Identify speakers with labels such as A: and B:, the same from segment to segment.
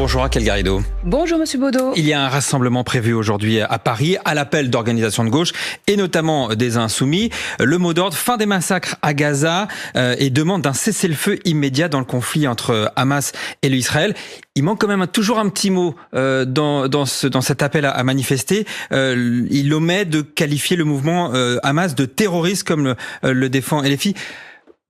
A: Bonjour Raquel Garrido.
B: Bonjour Monsieur Baudot.
A: Il y a un rassemblement prévu aujourd'hui à Paris à l'appel d'organisations de gauche et notamment des Insoumis. Le mot d'ordre, fin des massacres à Gaza et demande d'un cessez-le-feu immédiat dans le conflit entre Hamas et l'Israël. Il manque quand même toujours un petit mot dans cet appel à manifester. Il omet de qualifier le mouvement Hamas de terroriste comme le défend LFI.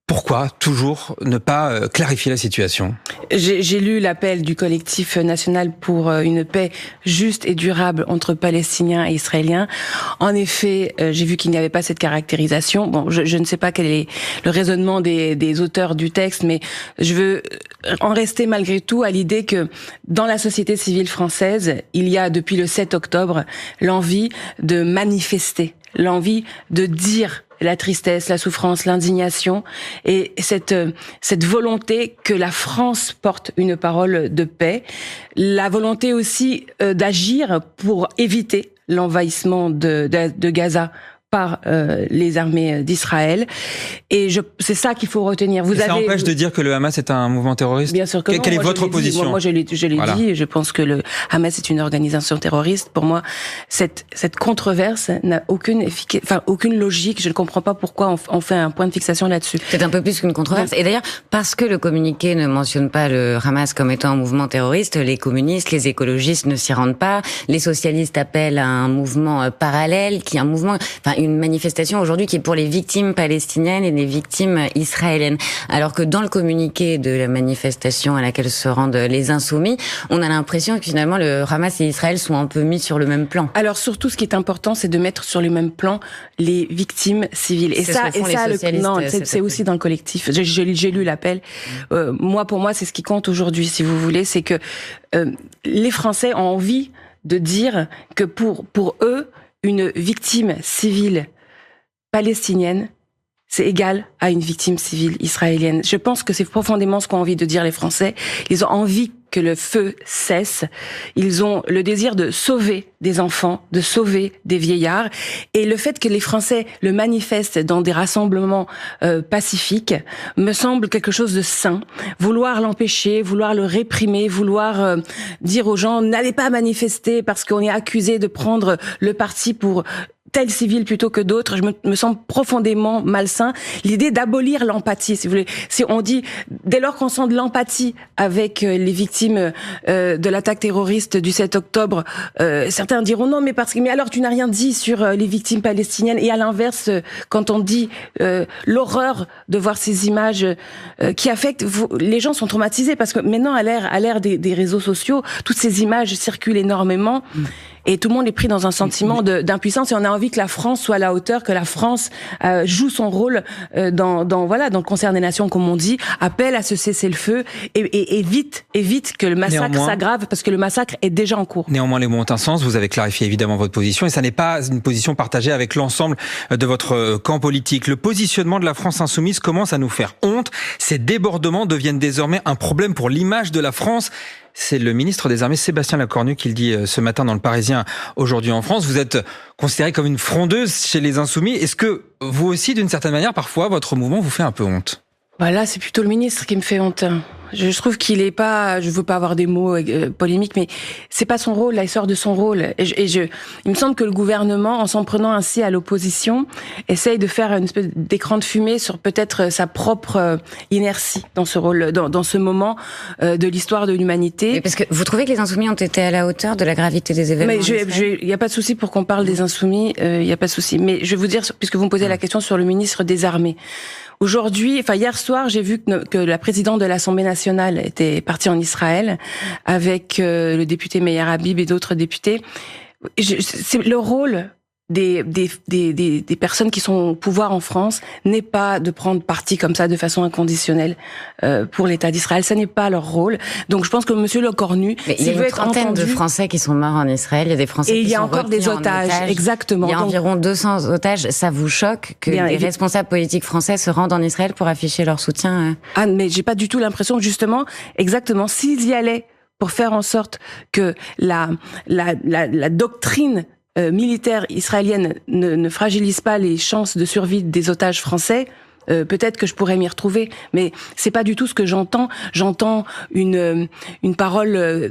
A: Pourquoi toujours ne pas clarifier la situation ?
B: J'ai lu l'appel du collectif national pour une paix juste et durable entre Palestiniens et Israéliens. En effet, j'ai vu qu'il n'y avait pas cette caractérisation. Bon, je ne sais pas quel est le raisonnement des auteurs du texte, mais je veux en rester malgré tout à l'idée que dans la société civile française, il y a depuis le 7 octobre l'envie de manifester, l'envie de dire la tristesse, la souffrance, l'indignation et cette volonté que la France porte une parole de paix, la volonté aussi d'agir pour éviter l'envahissement de Gaza par les armées d'Israël. Et c'est ça qu'il faut retenir.
A: Ça empêche de dire que le Hamas est un mouvement terroriste ?
B: Bien sûr que non.
A: Quelle est votre position ?
B: Moi, je l'ai dit. Je pense que le Hamas est une organisation terroriste. Pour moi, cette controverse n'a aucune logique. Je ne comprends pas pourquoi on fait un point de fixation là-dessus.
C: C'est un peu plus qu'une controverse. Et d'ailleurs, parce que le communiqué ne mentionne pas le Hamas comme étant un mouvement terroriste, les communistes, les écologistes ne s'y rendent pas. Les socialistes appellent à un mouvement parallèle, une manifestation aujourd'hui qui est pour les victimes palestiniennes et les victimes israéliennes. Alors que dans le communiqué de la manifestation à laquelle se rendent les Insoumis, on a l'impression que finalement le Hamas et Israël sont un peu mis sur le même plan.
B: Alors surtout, ce qui est important, c'est de mettre sur le même plan les victimes civiles. Et c'est aussi dans le collectif. J'ai lu l'appel. Pour moi, c'est ce qui compte aujourd'hui, si vous voulez, c'est que les Français ont envie de dire que pour eux, une victime civile palestinienne, c'est égal à une victime civile israélienne. Je pense que c'est profondément ce qu'ont envie de dire les Français. Ils ont envie que le feu cesse. Ils ont le désir de sauver des enfants, de sauver des vieillards. Et le fait que les Français le manifestent dans des rassemblements pacifiques me semble quelque chose de sain. Vouloir l'empêcher, vouloir le réprimer, vouloir dire aux gens « n'allez pas manifester parce qu'on est accusé de prendre le parti pour tel civil plutôt que d'autres », me semble profondément malsain. L'idée d'abolir l'empathie, si vous voulez. Si on dit, dès lors qu'on sent de l'empathie avec les victimes de l'attaque terroriste du 7 octobre, certains diront non, mais alors tu n'as rien dit sur les victimes palestiniennes. Et à l'inverse, quand on dit l'horreur de voir ces images qui affectent, les gens sont traumatisés parce que maintenant, à l'ère des réseaux sociaux, toutes ces images circulent énormément. Et tout le monde est pris dans un sentiment d'impuissance et on a envie que la France soit à la hauteur, que la France joue son rôle dans le concert des nations, comme on dit, appelle à ce cessez-le-feu et évite que le massacre s'aggrave parce que le massacre est déjà en cours.
A: Néanmoins, les mots ont un sens. Vous avez clarifié évidemment votre position et ça n'est pas une position partagée avec l'ensemble de votre camp politique. Le positionnement de la France insoumise commence à nous faire honte. Ces débordements deviennent désormais un problème pour l'image de la France. C'est le ministre des Armées, Sébastien Lecornu, qui le dit ce matin dans Le Parisien, aujourd'hui en France. Vous êtes considérée comme une frondeuse chez les Insoumis. Est-ce que vous aussi, d'une certaine manière, parfois, votre mouvement vous fait un peu honte ?
B: Là, c'est plutôt le ministre qui me fait honte. Je trouve qu'il est pas, je veux pas avoir des mots polémiques, mais c'est pas son rôle, là, il sort de son rôle. Il me semble que le gouvernement, en s'en prenant ainsi à l'opposition, essaye de faire une espèce d'écran de fumée sur peut-être sa propre inertie dans ce rôle, dans ce moment de l'histoire de l'humanité.
C: Mais parce que vous trouvez que les Insoumis ont été à la hauteur de la gravité des événements ?
B: Mais il y a pas de souci pour qu'on parle des Insoumis, il y a pas de souci. Mais je vais vous dire, puisque vous me posez la question sur le ministre des Armées. Aujourd'hui, hier soir, j'ai vu que la présidente de l'Assemblée nationale était partie en Israël avec le député Meyer Habib et d'autres députés. C'est le rôle des personnes qui sont au pouvoir en France n'est pas de prendre parti comme ça de façon inconditionnelle pour l'État d'Israël. Ça n'est pas leur rôle. Donc je pense que Monsieur Lecornu,
C: il y a une trentaine de Français qui sont morts en Israël. Il y a des Français qui sont
B: retenus en otage. Et il y a encore des otages, exactement.
C: Il y a environ 200 otages. Ça vous choque que des responsables politiques français se rendent en Israël pour afficher leur soutien ?
B: Mais j'ai pas du tout l'impression, justement, exactement, s'ils y allaient pour faire en sorte que la doctrine militaire israélienne ne fragilise pas les chances de survie des otages français, peut-être que je pourrais m'y retrouver, mais c'est pas du tout ce que j'entends. J'entends une parole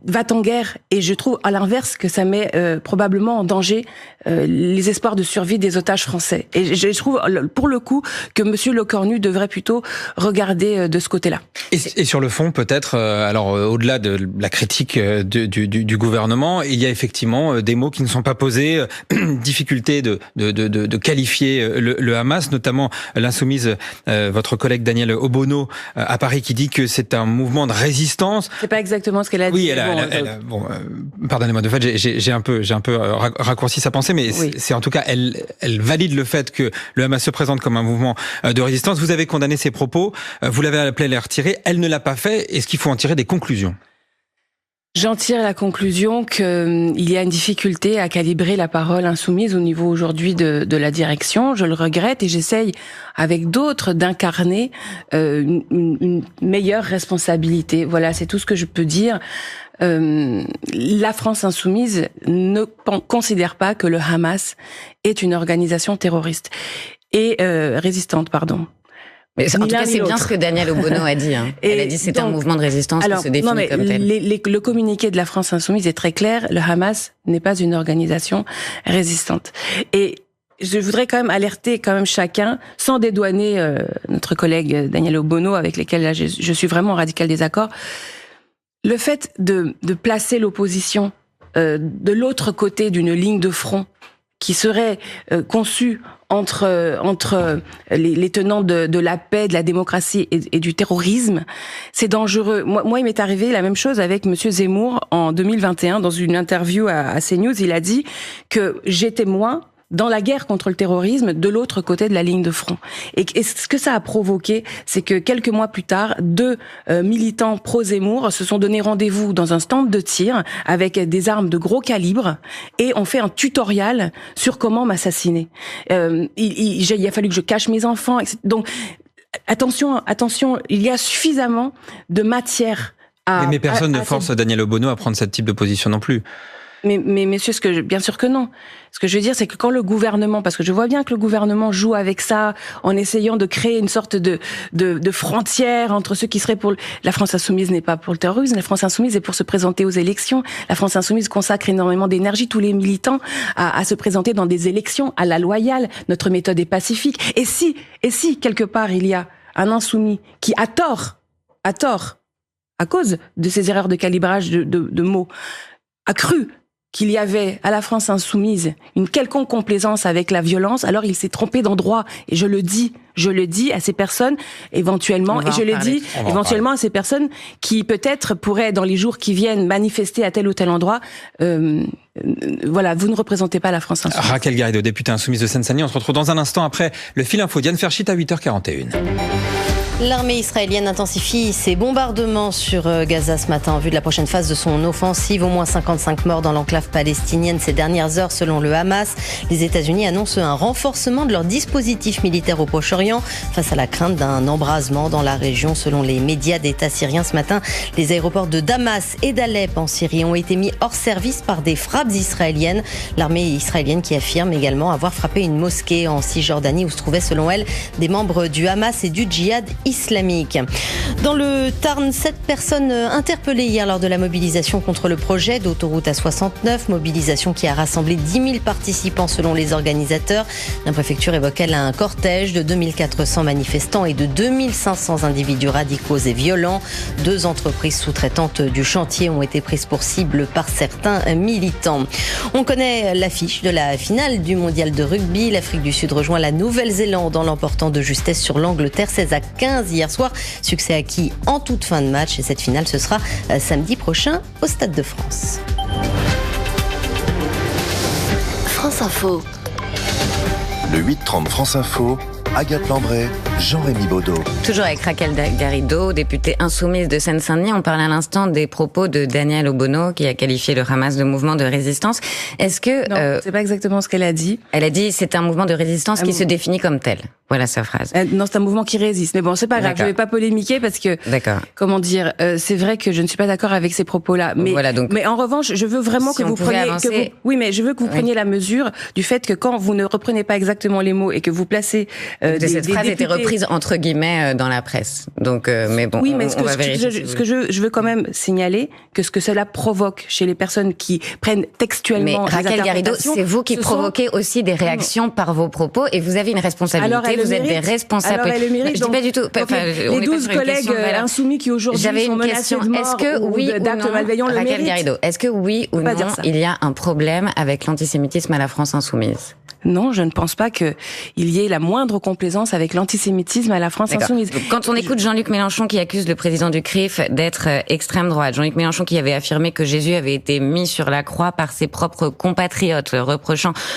B: va-t-en-guerre, et je trouve à l'inverse que ça met probablement en danger les espoirs de survie des otages français. Et je trouve pour le coup que Monsieur Lecornu devrait plutôt regarder de ce côté-là.
A: Et sur le fond, peut-être, alors au-delà de la critique du gouvernement, il y a effectivement des mots qui ne sont pas posés, difficulté de qualifier le Hamas, notamment l'insoumise, votre collègue Danielle Obono à Paris, qui dit que c'est un mouvement de résistance.
B: C'est pas exactement ce qu'elle a dit.
A: Oui, pardonnez-moi, de fait, j'ai un peu raccourci sa pensée, mais oui. C'est en tout cas, elle valide le fait que le Hamas se présente comme un mouvement de résistance. Vous avez condamné ses propos, vous l'avez appelé à les retirer, elle ne l'a pas fait. Est-ce qu'il faut en tirer des conclusions ?
B: J'en tire la conclusion qu'il y a une difficulté à calibrer la parole insoumise au niveau aujourd'hui de la direction. Je le regrette et j'essaye avec d'autres d'incarner une meilleure responsabilité. Voilà, c'est tout ce que je peux dire. La France insoumise ne considère pas que le Hamas est une organisation terroriste et résistante, pardon.
C: Mais en tout cas, c'est bien ce que Danielle Obono a dit. Elle a dit que c'était un mouvement de résistance qui se définit comme tel.
B: Le communiqué de la France insoumise est très clair. Le Hamas n'est pas une organisation résistante. Et je voudrais quand même alerter chacun, sans dédouaner notre collègue Danielle Obono, avec lesquels là, je suis vraiment en radical désaccord. Le fait de placer l'opposition de l'autre côté d'une ligne de front qui serait conçue entre les tenants de la paix, de la démocratie et du terrorisme, c'est dangereux. Moi, il m'est arrivé la même chose avec Monsieur Zemmour en 2021 dans une interview à CNews. Il a dit que j'étais moi dans la guerre contre le terrorisme de l'autre côté de la ligne de front. Et ce que ça a provoqué, c'est que quelques mois plus tard, 2 militants pro-Zemmour se sont donné rendez-vous dans un stand de tir avec des armes de gros calibre et ont fait un tutoriel sur comment m'assassiner. Il a fallu que je cache mes enfants. Donc, attention, il y a suffisamment de matière à...
A: Mais personne ne force Danielle Obono à prendre ce type de position non plus.
B: Mais messieurs, bien sûr que non. Ce que je veux dire, c'est que quand le gouvernement, parce que je vois bien que le gouvernement joue avec ça, en essayant de créer une sorte de frontière entre ceux qui seraient pour... La France insoumise n'est pas pour le terrorisme, la France insoumise est pour se présenter aux élections. La France insoumise consacre énormément d'énergie, tous les militants, à se présenter dans des élections, à la loyale. Notre méthode est pacifique. Et si, quelque part, il y a un insoumis qui, à tort, à cause de ces erreurs de calibrage de mots, a cru qu'il y avait à la France insoumise une quelconque complaisance avec la violence, alors il s'est trompé d'endroit. Et je le dis à ces personnes, éventuellement, et je le dis éventuellement à ces personnes qui peut-être pourraient, dans les jours qui viennent, manifester à tel ou tel endroit. Voilà, vous ne représentez pas la France insoumise.
A: Raquel Garrido, députée insoumise de Seine-Saint-Denis. On se retrouve dans un instant après le fil info. Diane Ferchit à 8h41.
D: L'armée israélienne intensifie ses bombardements sur Gaza ce matin en vue de la prochaine phase de son offensive. Au moins 55 morts dans l'enclave palestinienne ces dernières heures selon le Hamas. Les États-Unis annoncent un renforcement de leur dispositif militaire au Proche-Orient face à la crainte d'un embrasement dans la région. Selon les médias d'État syriens ce matin, les aéroports de Damas et d'Alep en Syrie ont été mis hors service par des frappes israéliennes. L'armée israélienne qui affirme également avoir frappé une mosquée en Cisjordanie où se trouvaient selon elle des membres du Hamas et du djihad islamique. Dans le Tarn, 7 personnes interpellées hier lors de la mobilisation contre le projet d'autoroute A69, mobilisation qui a rassemblé 10 000 participants selon les organisateurs. La préfecture évoque un cortège de 2400 manifestants et de 2500 individus radicaux et violents. 2 entreprises sous-traitantes du chantier ont été prises pour cible par certains militants. On connaît l'affiche de la finale du mondial de rugby. L'Afrique du Sud rejoint la Nouvelle-Zélande en l'emportant de justesse sur l'Angleterre 16-15 hier soir. Succès acquis en toute fin de match et cette finale ce sera samedi prochain au Stade de France.
E: France Info. Le 8-30 France Info, Agathe Lambray, Jean-Rémy Baudot.
C: Toujours avec Raquel Garrido, députée insoumise de Seine-Saint-Denis. On parle à l'instant des propos de Danielle Obono, qui a qualifié le Hamas de mouvement de résistance. Est-ce que...
B: Non, c'est pas exactement ce qu'elle a dit.
C: Elle a dit c'est un mouvement de résistance qui se définit comme tel. Voilà sa phrase.
B: Non, c'est un mouvement qui résiste. Mais bon, c'est pas grave. Je vais pas polémiquer parce que...
C: D'accord.
B: Comment dire, c'est vrai que je ne suis pas d'accord avec ces propos-là. Mais,
C: voilà, donc,
B: mais en revanche, je veux vraiment que vous preniez... oui, mais je veux que vous preniez la mesure du fait que quand vous ne reprenez pas exactement les mots et que vous placez...
C: cette phrase a été reprise entre guillemets dans la presse. Donc, mais bon,
B: oui, mais
C: on va vérifier.
B: Ce que je veux quand même signaler, que ce que cela provoque chez les personnes qui prennent textuellement...
C: Mais Raquel Garrido, c'est vous qui provoquez aussi des réactions par vos propos et vous avez une responsabilité, vous êtes des responsables.
B: Alors elle le mérite.
C: Je dis pas du tout.
B: Les 12 collègues insoumis qui aujourd'hui sont menacés de mort ou d'actes malveillants le méritent.
C: Raquel Garrido, est-ce que oui ou non il y a un problème avec l'antisémitisme à la France insoumise?
B: Non, je ne pense pas qu'il y ait la moindre complaisance avec l'antisémitisme à la France insoumise.
C: Donc, quand on écoute Jean-Luc Mélenchon qui accuse le président du CRIF d'être extrême droite, Jean-Luc Mélenchon qui avait affirmé que Jésus avait été mis sur la croix par ses propres compatriotes,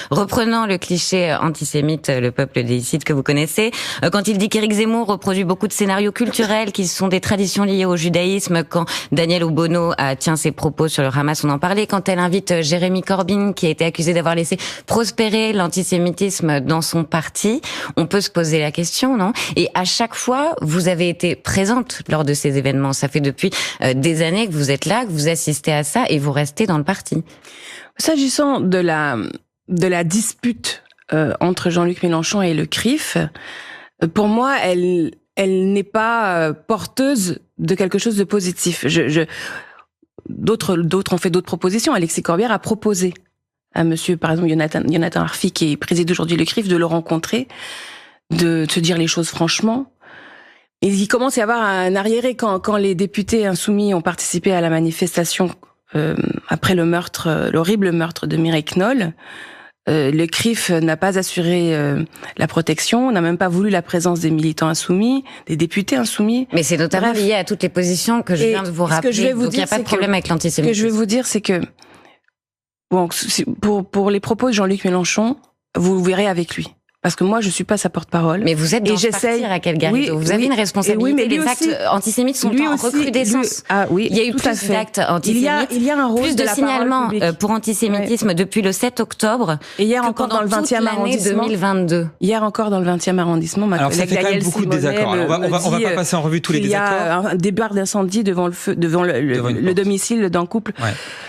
C: reprenant le cliché antisémite, le peuple déicide que vous connaissez, quand il dit qu'Éric Zemmour reproduit beaucoup de scénarios culturels qui sont des traditions liées au judaïsme, quand Danielle Obono tient ses propos sur le Hamas, on en parlait, quand elle invite Jérémy Corbyn qui a été accusé d'avoir laissé prospérer l'antisémitisme dans son parti, on peut se poser la question, non? Et à chaque fois, vous avez été présente lors de ces événements. Ça fait depuis des années que vous êtes là, que vous assistez à ça et vous restez dans le parti.
B: S'agissant de la dispute entre Jean-Luc Mélenchon et le CRIF, pour moi, elle n'est pas porteuse de quelque chose de positif. D'autres ont fait d'autres propositions. Alexis Corbière a proposé à monsieur, par exemple, Jonathan Arfi, qui préside aujourd'hui le CRIF, de le rencontrer, de se dire les choses franchement. Et il commence à y avoir un arriéré quand les députés insoumis ont participé à la manifestation après l'horrible meurtre de Mireille Knoll. Le CRIF n'a pas assuré la protection, n'a même pas voulu la présence des militants insoumis, des députés insoumis.
C: Mais c'est notamment lié à toutes les positions que je viens de vous rappeler. Donc il n'y a pas de problème avec l'antisémitisme.
B: Ce que je vais vous dire, c'est que bon, pour les propos de Jean-Luc Mélenchon, vous verrez avec lui. Parce que moi, je suis pas sa porte-parole.
C: Mais vous êtes dans ce parti, Raquel Garrido. Vous avez une responsabilité.
B: Oui, mais
C: les actes antisémites sont en recrudescence. Il y a eu plus d'actes antisémites.
B: Il y a un rôle
C: plus de signalements pour antisémitisme depuis le 7 octobre.
B: Et hier encore dans le 20e arrondissement.
C: 2022.
B: Hier encore dans le 20e arrondissement.
A: Alors ça fait quand même beaucoup de désaccords. On va pas passer en revue tous les désaccords. Il y a
B: un début d'incendie devant le domicile d'un couple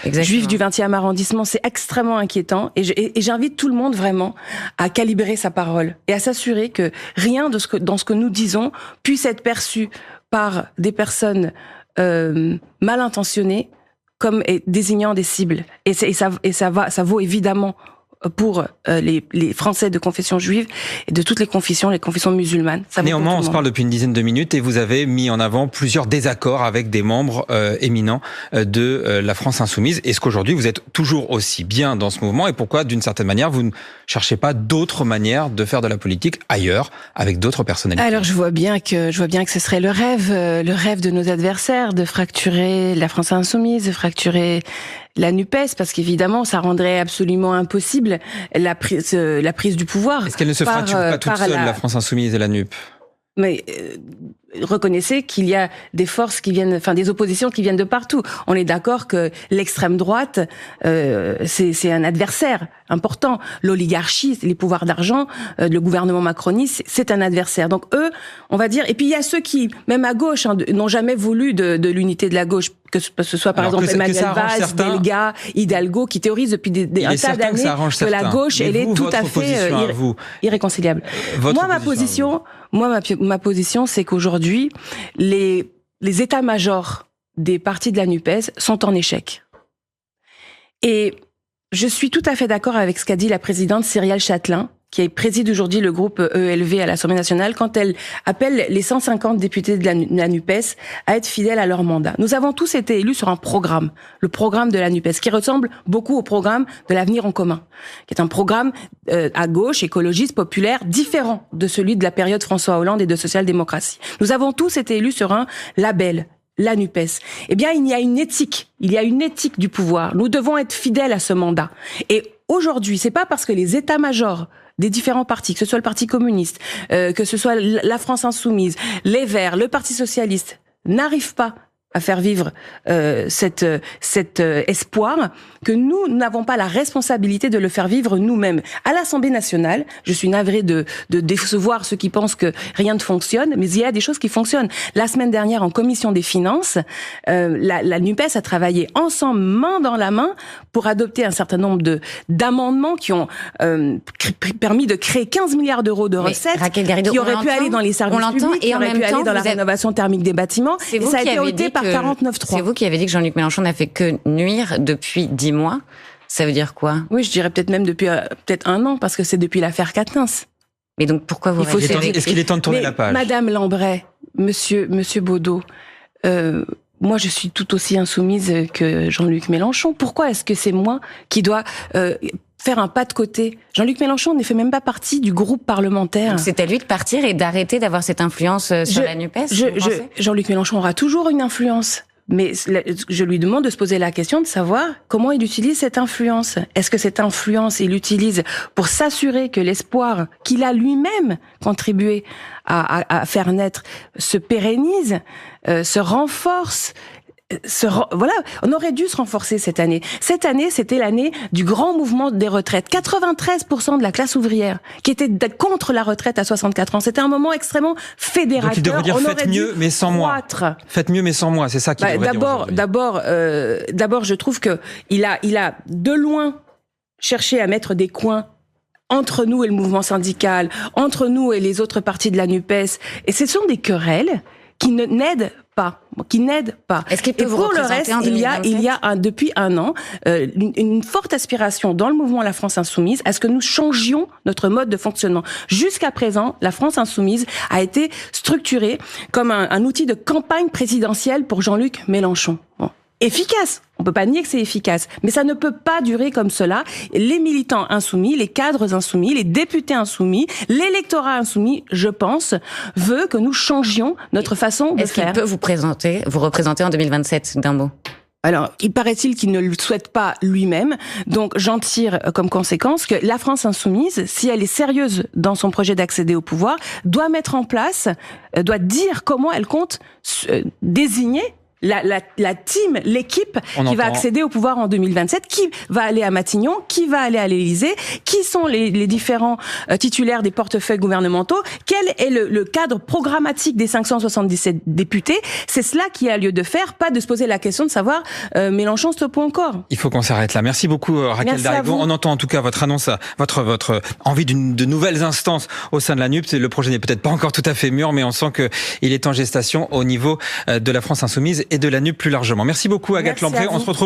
B: juif du 20e arrondissement. C'est extrêmement inquiétant. Et j'invite tout le monde vraiment à calibrer sa parole et à s'assurer que rien dans ce que nous disons puisse être perçu par des personnes mal intentionnées comme désignant des cibles. Et ça vaut évidemment pour les Français de confession juive et de toutes les confessions musulmanes.
A: Néanmoins, on se parle depuis une dizaine de minutes et vous avez mis en avant plusieurs désaccords avec des membres éminents de la France insoumise. Est-ce qu'aujourd'hui, vous êtes toujours aussi bien dans ce mouvement et pourquoi, d'une certaine manière, vous ne cherchez pas d'autres manières de faire de la politique ailleurs, avec d'autres personnalités?
B: Alors, je vois bien que ce serait le rêve de nos adversaires, de fracturer la France insoumise, de fracturer la NUPES, parce qu'évidemment, ça rendrait absolument impossible la prise du pouvoir.
A: Est-ce qu'elle ne se fracture pas toute seule, la France insoumise et la NUP?
B: Mais reconnaissez qu'il y a des forces des oppositions qui viennent de partout. On est d'accord que l'extrême droite, c'est un adversaire important. L'oligarchie, les pouvoirs d'argent, le gouvernement macroniste, c'est un adversaire. Donc eux, on va dire. Et puis il y a ceux qui, même à gauche, n'ont jamais voulu de l'unité de la gauche, que ce soit par exemple Emmanuel Valls, Delga, Hidalgo, qui théorisent depuis un tas d'années que la gauche, elle est tout à fait irréconciliable. Ma position, c'est qu'aujourd'hui, les états-majors des partis de la NUPES sont en échec. Et je suis tout à fait d'accord avec ce qu'a dit la présidente Cyrielle Châtelain, qui préside aujourd'hui le groupe ELV à l'Assemblée nationale, quand elle appelle les 150 députés de la NUPES à être fidèles à leur mandat. Nous avons tous été élus sur un programme, le programme de la NUPES, qui ressemble beaucoup au programme de l'Avenir en commun, qui est un programme à gauche, écologiste, populaire, différent de celui de la période François Hollande et de social-démocratie. Nous avons tous été élus sur un label, la NUPES. Eh bien, il y a une éthique du pouvoir. Nous devons être fidèles à ce mandat. Et aujourd'hui, c'est pas parce que les états-majors des différents partis, que ce soit le Parti communiste, que ce soit la France insoumise, les Verts, le Parti socialiste, n'arrivent pas à faire vivre cet espoir, que nous n'avons pas la responsabilité de le faire vivre nous-mêmes. À l'Assemblée nationale, je suis navrée de décevoir ceux qui pensent que rien ne fonctionne, mais il y a des choses qui fonctionnent. La semaine dernière, en commission des finances, la NUPES a travaillé ensemble, main dans la main, pour adopter un certain nombre d'amendements qui ont permis de créer 15 milliards d'euros de recettes, qui auraient pu aller dans les services publics, qui auraient pu aller dans la rénovation thermique des bâtiments, et ça a été voté par 49.3.
C: C'est vous qui avez dit que Jean-Luc Mélenchon n'a fait que nuire depuis 10 mois. Ça veut dire quoi?
B: Oui, je dirais peut-être même depuis peut-être 1 an, parce que c'est depuis l'affaire Quatennens.
C: Mais donc pourquoi vous
A: Est-ce qu'il est temps de tourner la page?
B: Madame Lambray, Monsieur Baudot, moi je suis tout aussi insoumise que Jean-Luc Mélenchon. Pourquoi est-ce que c'est moi qui dois faire un pas de côté? Jean-Luc Mélenchon ne fait même pas partie du groupe parlementaire.
C: Donc c'est à lui de partir et d'arrêter d'avoir cette influence sur la NUPES?
B: Jean-Luc Mélenchon aura toujours une influence. Mais je lui demande de se poser la question de savoir comment il utilise cette influence. Est-ce que cette influence, il l'utilise pour s'assurer que l'espoir qu'il a lui-même contribué à faire naître se pérennise, se renforce? Voilà, on aurait dû se renforcer cette année. Cette année, c'était l'année du grand mouvement des retraites. 93% de la classe ouvrière qui était contre la retraite à 64 ans. C'était un moment extrêmement fédérateur.
A: Donc il devrait dire faites mieux, mais sans moi. Faites mieux, mais sans moi. C'est ça qu'il devrait dire.
B: D'abord, je trouve que il a de loin cherché à mettre des coins entre nous et le mouvement syndical, entre nous et les autres partis de la NUPES. Et ce sont des querelles qui n'aident pas.
C: Est-ce qu'il peut
B: et
C: vous
B: pour le
C: représenter
B: reste,
C: en 2027?
B: il y a depuis 1 an une forte aspiration dans le mouvement La France Insoumise à ce que nous changions notre mode de fonctionnement. Jusqu'à présent, La France Insoumise a été structurée comme un outil de campagne présidentielle pour Jean-Luc Mélenchon. Bon. Efficace. On peut pas nier que c'est efficace, mais ça ne peut pas durer comme cela. Les militants insoumis, les cadres insoumis, les députés insoumis, l'électorat insoumis, je pense, veut que nous changions notre façon de faire.
C: Est-ce qu'il peut vous représenter en 2027 d'un mot?
B: Alors, il paraît-il qu'il ne le souhaite pas lui-même. Donc, j'en tire comme conséquence que la France insoumise, si elle est sérieuse dans son projet d'accéder au pouvoir, doit mettre en place, doit dire comment elle compte désigner la team, l'équipe qui va accéder au pouvoir en 2027, qui va aller à Matignon, qui va aller à l'Élysée, qui sont les différents titulaires des portefeuilles gouvernementaux, quel est le cadre programmatique des 577 députés. C'est cela qui a lieu de faire, pas de se poser la question de savoir Mélenchon stop ou encore.
A: Il faut qu'on s'arrête là. Merci beaucoup Raquel Darigon. On entend en tout cas votre annonce, votre envie de nouvelles instances au sein de la NUPES. Le projet n'est peut-être pas encore tout à fait mûr, mais on sent qu'il est en gestation au niveau de la France Insoumise et de la NUPES plus largement. Merci beaucoup Agathe Lambré. On se retrouve